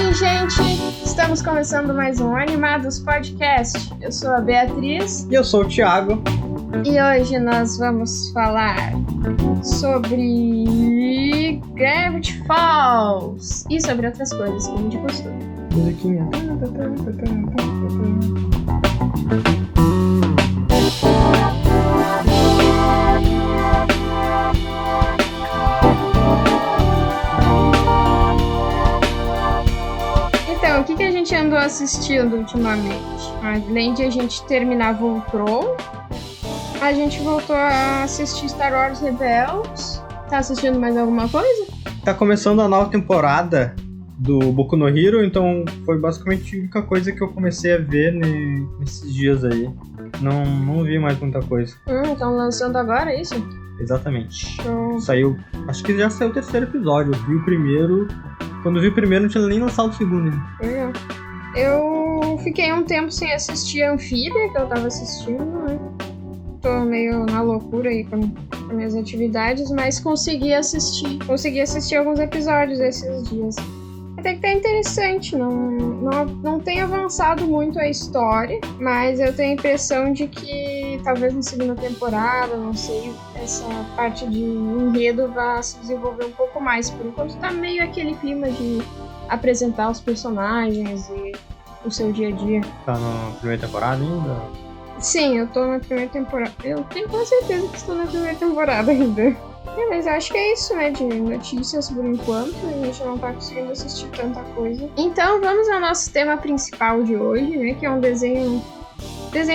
Oi, gente! Estamos começando mais um Animados Podcast. Eu sou a Beatriz. E eu sou o Thiago. E hoje nós vamos falar sobre Gravity Falls e sobre outras coisas, como de costume. Musiquinha. Então, o que a gente andou assistindo ultimamente? Além de a gente terminar Voltron, a gente voltou a assistir Star Wars Rebels. Tá assistindo mais alguma coisa? Tá começando a nova temporada do Boku no Hero, então foi basicamente a única coisa que eu comecei a ver nesses dias aí. Não vi mais muita coisa. Estão lançando agora, é isso? Exatamente. Saiu, acho que já saiu o terceiro episódio. Eu vi o primeiro. Quando eu vi o primeiro, não tinha nem lançado o segundo ainda. Eu fiquei um tempo sem assistir a Anfíbia, que eu tava assistindo, né? Tô meio na loucura aí com minhas atividades, mas consegui assistir alguns episódios esses dias. Até que tá interessante, não tem avançado muito a história, mas eu tenho a impressão de que talvez na segunda temporada, não sei, essa parte de enredo vai se desenvolver um pouco mais. Por enquanto tá meio aquele clima de apresentar os personagens e o seu dia a dia. Tá na primeira temporada ainda? Sim, eu tô na primeira temporada. Eu tenho quase certeza que estou na primeira temporada ainda. Mas eu acho que é isso, né, de notícias por enquanto, a gente não tá conseguindo assistir tanta coisa. Então vamos ao nosso tema principal de hoje, né, que é um desenho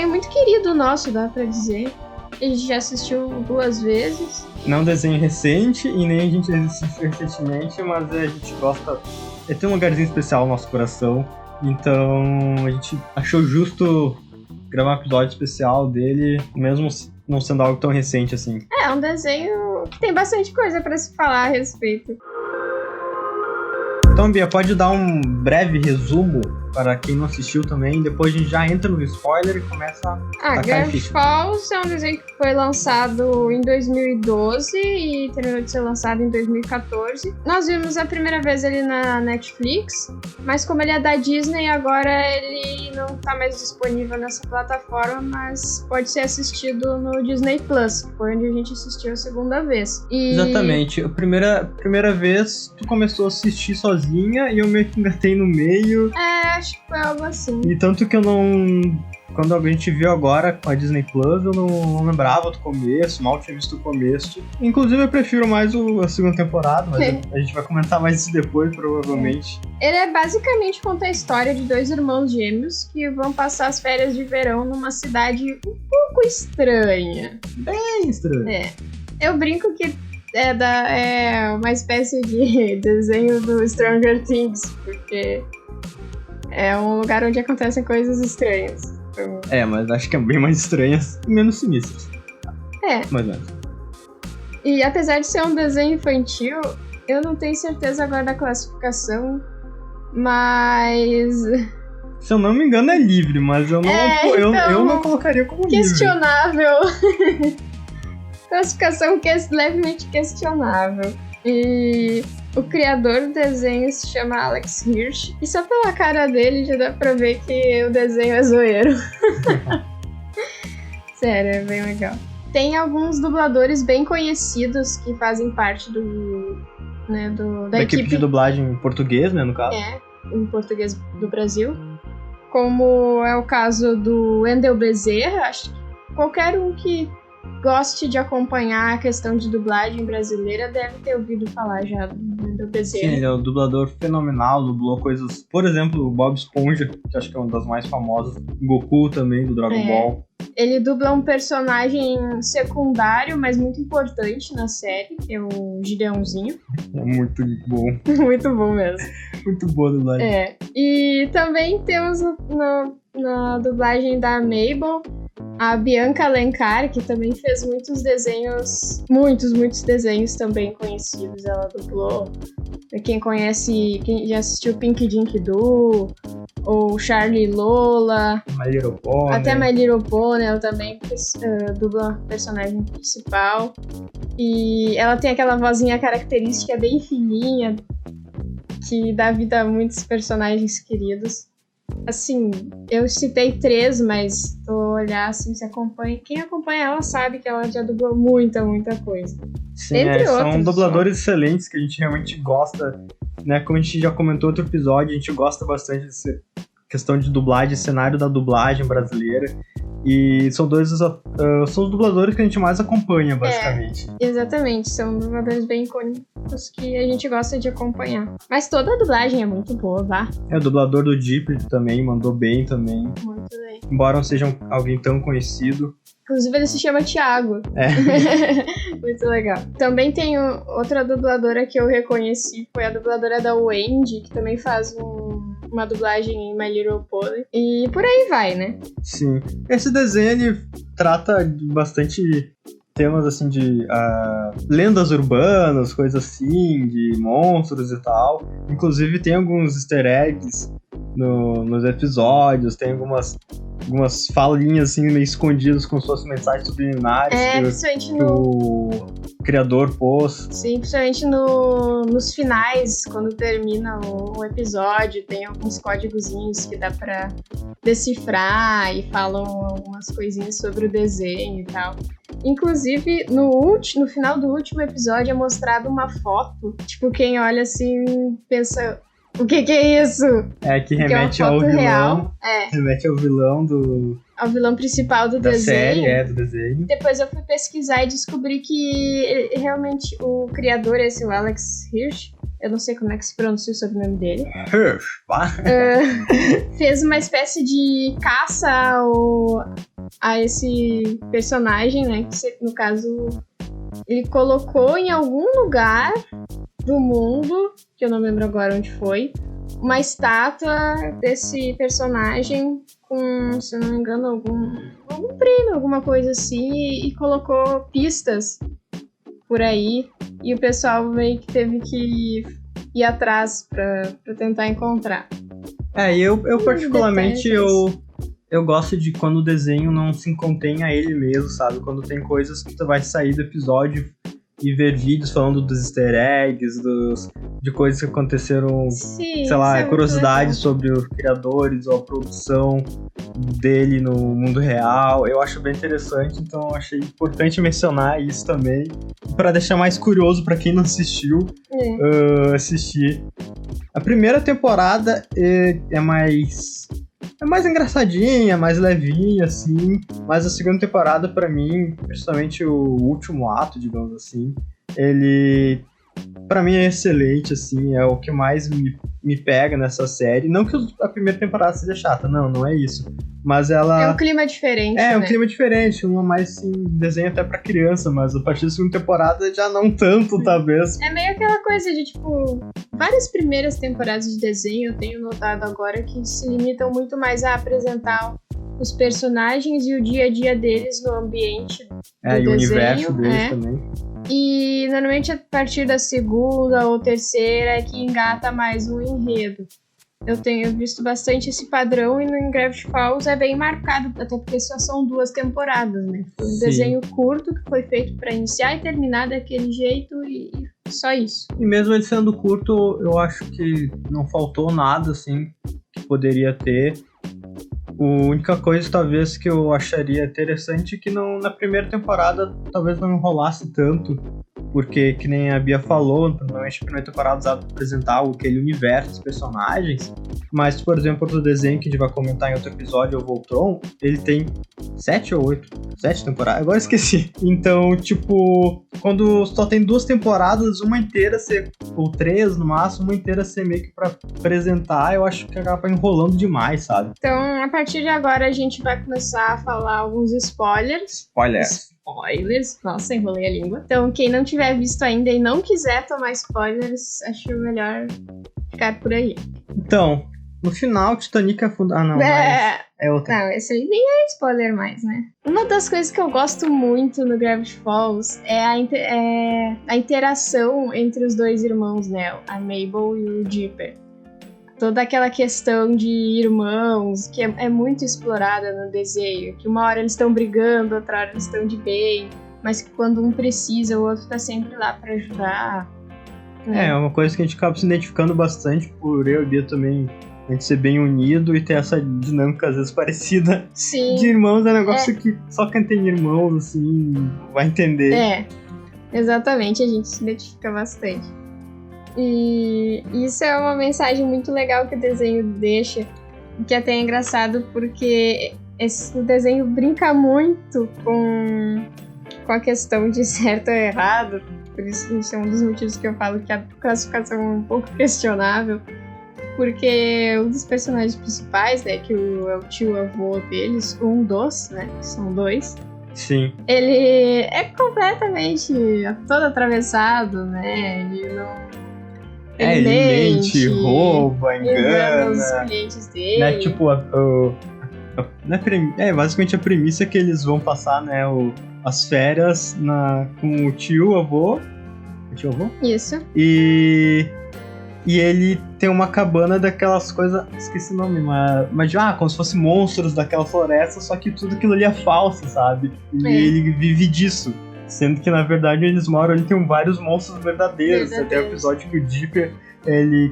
muito querido nosso, dá pra dizer. A gente já assistiu 2 vezes. Não é um desenho recente e nem a gente assistiu recentemente, mas a gente gosta, tem um lugarzinho especial no nosso coração, então a gente achou justo gravar um episódio especial dele, mesmo não sendo algo tão recente assim. É um desenho que tem bastante coisa pra se falar a respeito. Então, Bia, pode dar um breve resumo para quem não assistiu também, depois a gente já entra no spoiler e começa a tacar Gravity Falls é um desenho que foi lançado em 2012 e terminou de ser lançado em 2014. Nós vimos a primeira vez ele na Netflix, mas como ele é da Disney, agora ele não tá mais disponível nessa plataforma, mas pode ser assistido no Disney Plus, que foi onde a gente assistiu a segunda vez. Exatamente, a primeira vez tu começou a assistir sozinha e eu meio que engatei no meio. Acho que foi algo assim. E tanto que eu não... Quando a gente viu agora com a Disney Plus, eu não lembrava do começo, mal tinha visto o começo. Inclusive eu prefiro mais a segunda temporada, mas a gente vai comentar mais isso depois, provavelmente. Ele basicamente conta a história de 2 irmãos gêmeos que vão passar as férias de verão numa cidade um pouco estranha. Bem estranha. Eu brinco que é uma espécie de desenho do Stranger Things, porque é um lugar onde acontecem coisas estranhas. Mas acho que é bem mais estranhas e menos sinistras. Mais ou menos. E apesar de ser um desenho infantil, eu não tenho certeza agora da classificação, mas... Se eu não me engano é livre, mas eu não colocaria como questionável. Livre. Classificação levemente questionável. E o criador do desenho se chama Alex Hirsch. E só pela cara dele já dá pra ver que o desenho é zoeiro. Sério, é bem legal. Tem alguns dubladores bem conhecidos que fazem parte da equipe de dublagem em português, né, no caso. Em português do Brasil. Como é o caso do Wendel Bezerra. Acho que qualquer um que goste de acompanhar a questão de dublagem brasileira deve ter ouvido falar já do Bezerra. Sim, ele é um dublador fenomenal, dublou coisas, por exemplo, o Bob Esponja, que acho que é uma das mais famosas, Goku também, do Dragon Ball. Ele dubla um personagem secundário, mas muito importante na série, que é o Gideãozinho. É muito bom. Muito bom mesmo. Muito boa a dublagem. E também temos na dublagem da Mabel a Bianca Alencar, que também fez muitos desenhos, muitos desenhos também conhecidos, ela dublou. Quem conhece, quem já assistiu Pink Dink Doo, ou Charlie Lola, My Little Pony. Até My Little Pony, ela também dubla a personagem principal. E ela tem aquela vozinha característica bem fininha. que dá vida a muitos personagens queridos. Assim, eu citei 3, mas se tu olhar assim, quem acompanha ela sabe que ela já dublou muita coisa. Sim, Entre são outros, dubladores excelentes que a gente realmente gosta, né? Como a gente já comentou em outro episódio, a gente gosta bastante dessa questão de dublagem, cenário da dublagem brasileira. E são são os dubladores que a gente mais acompanha, basicamente. Exatamente, são dubladores bem icônicos que a gente gosta de acompanhar. Mas toda a dublagem é muito boa, vá. O dublador do Deep também mandou bem também. Muito bem. Embora não seja alguém tão conhecido. Inclusive ele se chama Thiago. Muito legal. Também tem outra dubladora que eu reconheci, foi a dubladora da Wendy, que também faz uma dublagem em My Little Pony. E por aí vai, né? Sim. Esse desenho, ele trata de bastante temas, assim, de lendas urbanas, coisas assim, de monstros e tal. Inclusive tem alguns easter eggs nos episódios, tem algumas falinhas, assim, meio escondidas com suas mensagens subliminares principalmente que o criador pôs. Sim, principalmente nos finais, quando termina o episódio, tem alguns códigozinhos que dá pra decifrar e falam algumas coisinhas sobre o desenho e tal. Inclusive, no final do último episódio é mostrado uma foto, tipo, quem olha assim, pensa... O que é isso? Que remete ao vilão. Real. Remete ao vilão ao vilão principal do desenho. Série, do desenho. Depois eu fui pesquisar e descobri que realmente o criador, o Alex Hirsch, eu não sei como é que se pronuncia o sobrenome dele. Hirsch, fez uma espécie de caça a esse personagem, né? Que no caso ele colocou em algum lugar do mundo, que eu não lembro agora onde foi, uma estátua desse personagem com, se eu não me engano, algum prêmio, alguma coisa assim, e colocou pistas por aí, e o pessoal meio que teve que ir atrás pra tentar encontrar. Eu particularmente, eu gosto de quando o desenho não se contém a ele mesmo, sabe? Quando tem coisas que tu vai sair do episódio e ver vídeos falando dos easter eggs, de coisas que aconteceram, sei lá, curiosidades sobre os criadores ou a produção dele no mundo real. Eu acho bem interessante, então eu achei importante mencionar isso também, para deixar mais curioso para quem não assistiu, assistir. A primeira temporada é mais engraçadinha, mais levinha, assim. Mas a segunda temporada, pra mim, principalmente o último ato, digamos assim, ele, pra mim, é excelente, assim. É o que mais me pega nessa série. Não que a primeira temporada seja chata, não é isso. Mas ela... É um clima diferente, né? É um clima diferente, uma mais, assim, desenho até pra criança, mas a partir da segunda temporada já não tanto, talvez. É meio aquela coisa de, tipo, várias primeiras temporadas de desenho, eu tenho notado agora, que se limitam muito mais a apresentar os personagens e o dia a dia deles no ambiente do desenho. E o universo deles também. E, normalmente, a partir da segunda ou terceira é que engata mais um enredo. Eu tenho visto bastante esse padrão e no Gravity Falls é bem marcado, até porque só são 2 temporadas, né? Foi um desenho curto que foi feito para iniciar e terminar daquele jeito e só isso. E mesmo ele sendo curto, eu acho que não faltou nada, assim, que poderia ter. A única coisa, talvez, que eu acharia interessante é que na primeira temporada talvez não enrolasse tanto, porque, que nem a Bia falou, normalmente a primeira temporada usava para apresentar aquele universo dos personagens, mas, por exemplo, outro desenho que a gente vai comentar em outro episódio, o Voltron, ele tem 7 ou 8? 7 temporadas? Agora eu esqueci. Então, tipo, quando só tem 2 temporadas, uma inteira ser, ou 3 no máximo, uma inteira ser meio que pra apresentar, eu acho que acaba enrolando demais, sabe? Então, a partir de agora, a gente vai começar a falar alguns spoilers. Spoilers, nossa, enrolei a língua. Então, quem não tiver visto ainda e não quiser tomar spoilers, acho melhor ficar por aí. Então, no final, Titanic afunda... Ah, não, mas é outra. Não, esse aí nem é spoiler mais, né? Uma das coisas que eu gosto muito no Gravity Falls é a interação entre os 2 irmãos, né? A Mabel e o Dipper. Toda aquela questão de irmãos, que é muito explorada no desenho, que uma hora eles estão brigando, outra hora eles estão de bem, mas que quando um precisa, o outro tá sempre lá pra ajudar. né? É uma coisa que a gente acaba se identificando bastante por eu e a Bia também, a gente ser bem unido e ter essa dinâmica às vezes parecida. Sim. De irmãos é um negócio que só quem tem irmãos, assim, vai entender. É, exatamente, a gente se identifica bastante. E isso é uma mensagem muito legal que o desenho deixa, que até é engraçado porque o desenho brinca muito com a questão de certo ou errado, por isso é um dos motivos que eu falo que a classificação é um pouco questionável, porque um dos personagens principais, né, que é o tio-avô deles, um dos, né, que são dois, Sim. ele é completamente todo atravessado, né, ele não... Ele mente, rouba, engana os clientes dele. Né, tipo, basicamente a premissa é que eles vão passar, né, as férias com o tio-avô. O tio-avô? Isso. E ele tem uma cabana daquelas coisas, esqueci o nome, mas como se fosse monstros daquela floresta, só que tudo aquilo ali é falso, sabe? E ele vive disso. Sendo que, na verdade, eles moram ali, tem vários monstros verdadeiros. Até o episódio que o Dipper, ele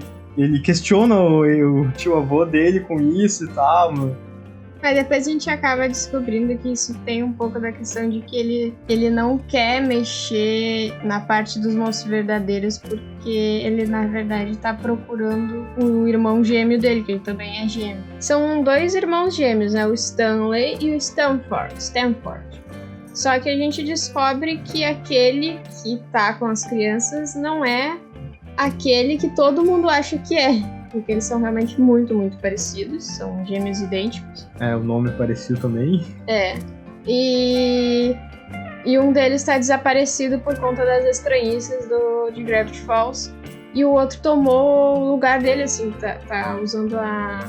questiona o tio-avô dele com isso e tal, mano. Mas depois a gente acaba descobrindo que isso tem um pouco da questão de que ele não quer mexer na parte dos monstros verdadeiros, porque ele, na verdade, tá procurando o irmão gêmeo dele, que ele também é gêmeo. São 2 irmãos gêmeos, né? O Stanley e o Stanford. Só que a gente descobre que aquele que tá com as crianças não é aquele que todo mundo acha que é. Porque eles são realmente muito, muito parecidos. São gêmeos idênticos. O nome é parecido também. E um deles tá desaparecido por conta das estranhices de Gravity Falls. E o outro tomou o lugar dele, assim, tá usando a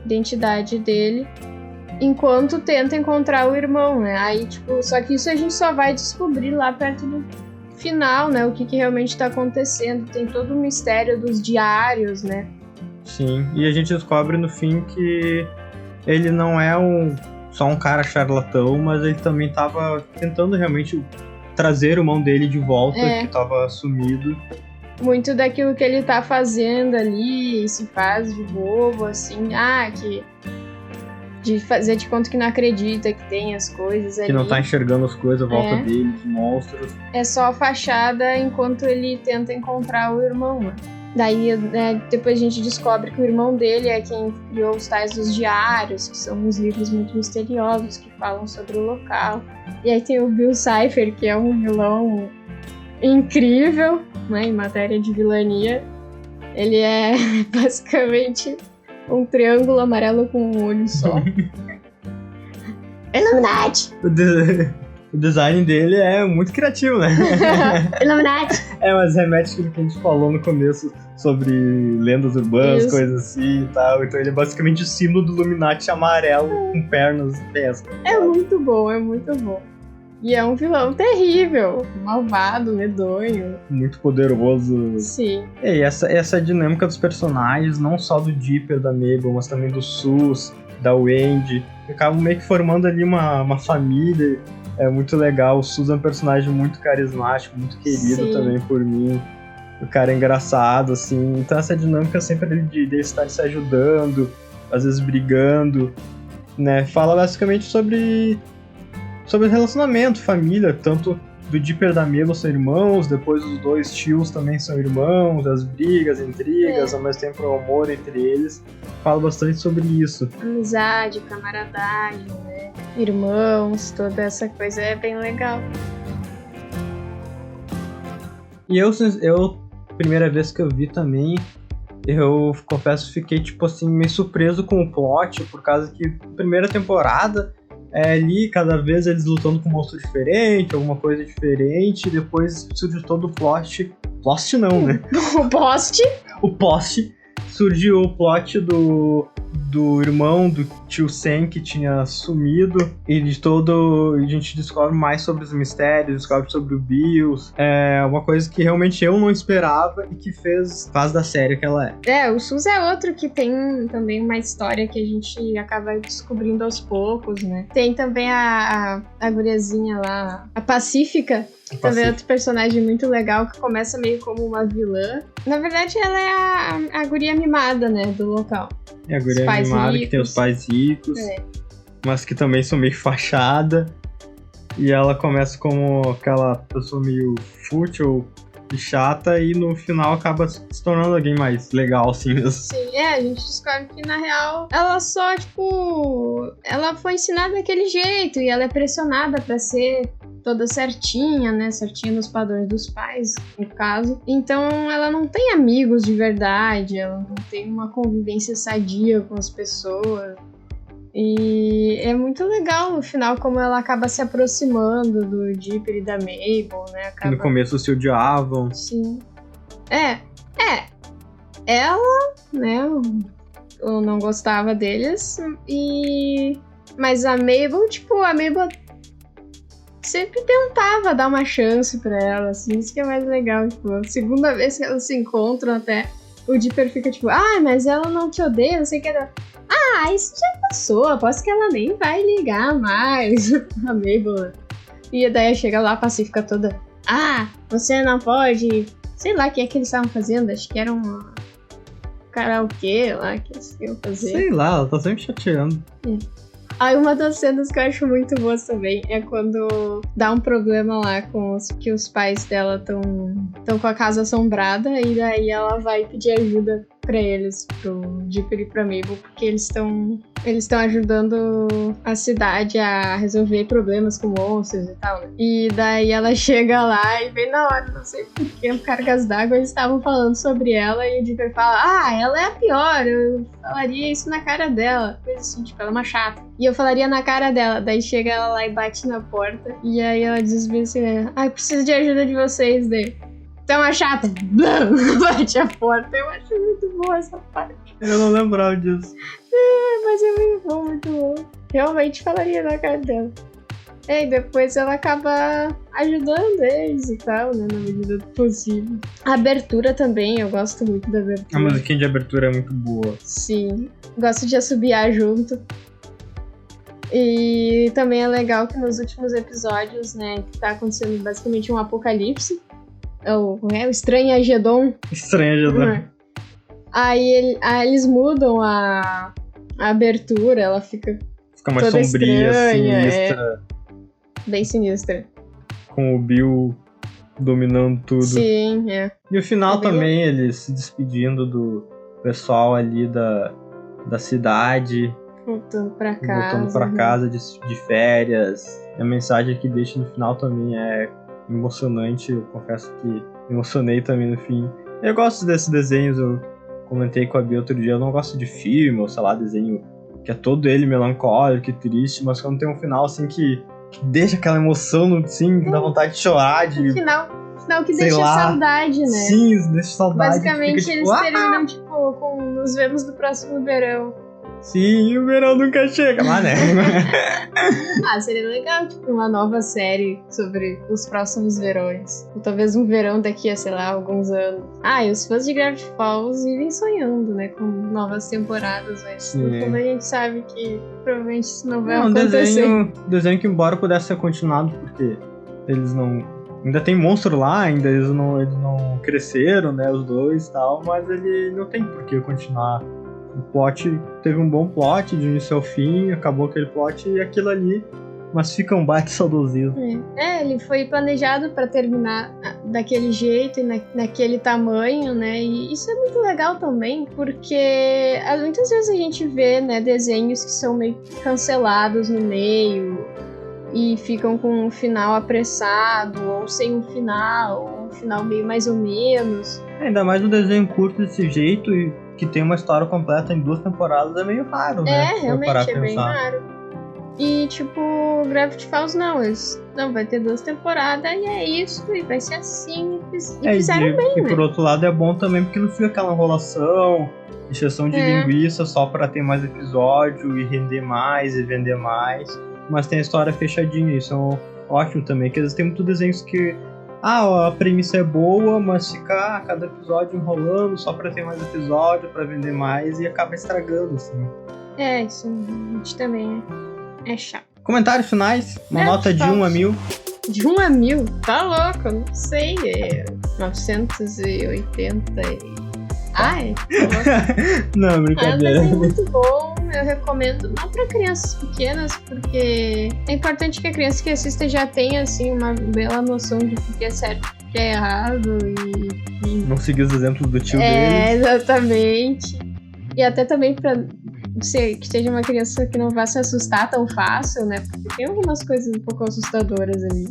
identidade dele. Enquanto tenta encontrar o irmão, né? Aí, só que isso a gente só vai descobrir lá perto do final, né? O que realmente tá acontecendo. Tem todo o mistério dos diários, né? Sim, e a gente descobre no fim que ele não é só um cara charlatão, mas ele também tava tentando realmente trazer o irmão dele de volta, que tava sumido. Muito daquilo que ele tá fazendo ali, se faz de bobo, assim, de fazer de conta que não acredita que tem as coisas ali. Que não tá enxergando as coisas à volta dele, de monstros. É só fachada enquanto ele tenta encontrar o irmão, né? Daí, depois a gente descobre que o irmão dele é quem criou os tais dos diários, que são uns livros muito misteriosos que falam sobre o local. E aí tem o Bill Cipher, que é um vilão incrível, né, em matéria de vilania. Ele é basicamente um triângulo amarelo com um olho só. Illuminati! O design dele é muito criativo, né? Illuminati! Mas remete aquilo que a gente falou no começo sobre lendas urbanas, coisas assim e tal. Então ele é basicamente o símbolo do Illuminati amarelo com pernas e pés. É muito bom, é muito bom. E é um vilão terrível, malvado, medonho. Muito poderoso. Sim. E essa dinâmica dos personagens, não só do Dipper, da Mabel, mas também do Sus, da Wendy, acabam meio que formando ali uma família. É muito legal. O Sus é um personagem muito carismático, muito querido também por mim. O cara é engraçado, assim. Então essa dinâmica sempre de estar se ajudando, às vezes brigando, né? Fala basicamente sobre relacionamento, família, tanto do Dipper e da Mabel são irmãos, depois os 2 tios também são irmãos, as brigas, intrigas, ao mesmo tempo o amor entre eles. Fala bastante sobre isso. Amizade, camaradagem, né? Irmãos, toda essa coisa é bem legal. E eu primeira vez que eu vi também, eu confesso, fiquei tipo assim, meio surpreso com o plot, por causa que primeira temporada ali, cada vez eles lutando com um monstro diferente, alguma coisa diferente, e depois surgiu todo o plot não, né? O poste, surgiu o plot do irmão do tio Sam que tinha sumido, e a gente descobre mais sobre os mistérios, descobre sobre o Bills. É uma coisa que realmente eu não esperava e que faz da série que ela é. O Sus é outro que tem também uma história que a gente acaba descobrindo aos poucos, né? Tem também a guriazinha lá, a Pacífica, Que também é outro personagem muito legal, que começa meio como uma vilã. Na verdade, ela é a guria mimada, né, do local. É a guria mimada que tem os pais ricos, mas que também são meio fachada. E ela começa como aquela pessoa meio fútil e chata, e no final acaba se tornando alguém mais legal, assim mesmo. Sim, a gente descobre que, na real, ela só, ela foi ensinada daquele jeito, e ela é pressionada pra ser toda certinha, né, certinha nos padrões dos pais, no caso. Então, ela não tem amigos de verdade, ela não tem uma convivência sadia com as pessoas. E é muito legal no final como ela acaba se aproximando do Dipper e da Mabel, né? No começo se odiavam. Sim. Ela, né, eu não gostava deles, mas a Mabel, a Mabel sempre tentava dar uma chance pra ela, assim, isso que é mais legal, a segunda vez que elas se encontram até, o Dipper fica mas ela não te odeia, não sei o que, isso já passou, aposto que ela nem vai ligar mais a Mabel. E daí chega lá a Pacífica toda, você não pode, sei lá o que é que eles estavam fazendo, acho que era um karaokê lá que eles iam fazer. Sei lá, ela tá sempre chateando. Aí uma das cenas que eu acho muito boas também é quando dá um problema lá que os pais dela estão com a casa assombrada, e daí ela vai pedir ajuda pra eles, pro Dipper e pra Mabel, porque eles estão ajudando a cidade a resolver problemas com monstros e tal, né? E daí ela chega lá e bem na hora, não sei porquê, cargas d'água, eles estavam falando sobre ela, e o Dipper fala, ela é a pior, eu falaria isso na cara dela, coisa assim, ela é uma chata. E eu falaria na cara dela, daí chega ela lá e bate na porta, e aí ela diz bem assim, preciso de ajuda de vocês, daí. Então a chata, bate a porta. Eu acho muito boa essa parte. Eu não lembrava disso. Mas é muito bom. Realmente falaria na cara dela. E depois ela acaba ajudando eles e tal, né, na medida do possível. A abertura também, eu gosto muito da abertura. A musiquinha de abertura é muito boa. Sim, gosto de assobiar junto. E também é legal que nos últimos episódios, né, que tá acontecendo basicamente um apocalipse. O Estranhagedon. Estranhagedon. Aí eles mudam a abertura, ela fica mais toda sombria, estranha, sinistra. Bem sinistra. Com o Bill dominando tudo. Sim, E o final também, eles se despedindo do pessoal ali da cidade. Voltando pra casa de férias. A mensagem que deixa no final também é emocionante, eu confesso que me emocionei também no fim. Eu gosto desses desenhos, eu comentei com a Bia outro dia, eu não gosto de filme, ou sei lá, desenho que é todo ele melancólico e triste, mas quando tem um final assim que deixa aquela emoção, assim, que dá vontade de chorar, de... Final que deixa saudade, né? Sim, deixa saudade. Basicamente fica, eles terminam, com nos vemos no próximo verão. Sim, o verão nunca chega lá, né? Seria legal, uma nova série sobre os próximos verões. Ou talvez um verão daqui a, sei lá, alguns anos. E os fãs de Gravity Falls vivem sonhando, né, com novas temporadas, mas como a gente sabe que provavelmente isso não vai acontecer. Desenho que, embora pudesse ser continuado, porque eles não... Ainda tem monstro lá, ainda eles não cresceram, né, os dois e tal, mas ele não tem por que continuar. O plot teve um bom plot de início ao fim, acabou aquele plot e aquilo ali, mas fica um baita saudosismo. Ele foi planejado pra terminar daquele jeito e naquele tamanho, né? E isso é muito legal também, porque muitas vezes a gente vê, né, desenhos que são meio cancelados no meio e ficam com um final apressado, ou sem um final, ou um final meio mais ou menos. Ainda mais um desenho curto desse jeito e que tem uma história completa em 2 temporadas é meio raro, né? Realmente é bem raro. E Gravity Falls não vai ter 2 temporadas e é isso, e vai ser assim, e fizeram bem, né? E por outro lado é bom também porque não fica aquela enrolação, encheção de linguiça só pra ter mais episódio e render mais e vender mais, mas tem a história fechadinha, isso é ótimo também, que às vezes tem muitos desenhos que a premissa é boa, mas fica cada episódio enrolando só pra ter mais episódio, pra vender mais e acaba estragando, assim. Isso realmente também é chato. Comentários finais, uma nota de 1 a 1000. De 1 a 1000? Tá louco, não sei. 980 e... Ai, tá louco. Não, brincadeira. Mas é muito bom, eu recomendo, não pra crianças pequenas, porque é importante que a criança que assista já tenha, assim, uma bela noção de o que é certo e o que é errado e... Não seguir os exemplos do tio É, dele. exatamente. E até também pra que seja uma criança que não vá se assustar tão fácil, né? Porque tem algumas coisas um pouco assustadoras ali.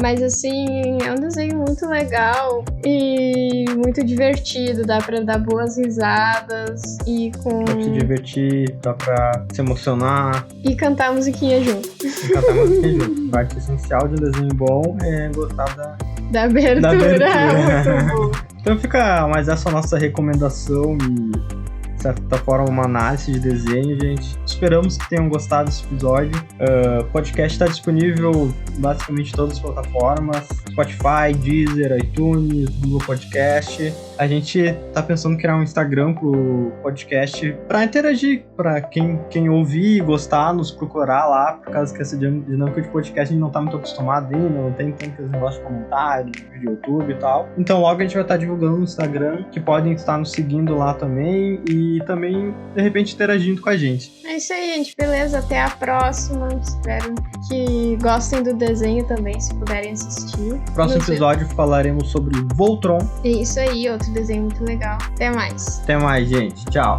Mas, assim, é um desenho muito legal e muito divertido. Dá pra dar boas risadas e com... Dá pra se divertir, dá pra se emocionar. E cantar a musiquinha junto. E cantar música junto. Parte essencial de um desenho bom é gostar Da abertura. Muito bom. Então fica mais essa nossa recomendação e... de certa forma, uma análise de desenho, gente. Esperamos que tenham gostado desse episódio. O podcast está disponível basicamente em todas as plataformas: Spotify, Deezer, iTunes, Google Podcast. A gente tá pensando em criar um Instagram pro podcast para interagir, para quem ouvir e gostar, nos procurar lá, por causa que essa dinâmica de podcast a gente não tá muito acostumado ainda, não tem tantos negócios de comentário, de YouTube e tal. Então logo a gente vai estar divulgando no Instagram, que podem estar nos seguindo lá também e também, de repente, interagindo com a gente. É isso aí, gente. Beleza, até a próxima. Espero que gostem do desenho também, se puderem assistir. No próximo episódio falaremos sobre Voltron. É isso aí, outro desenho muito legal. Até mais. Até mais, gente. Tchau.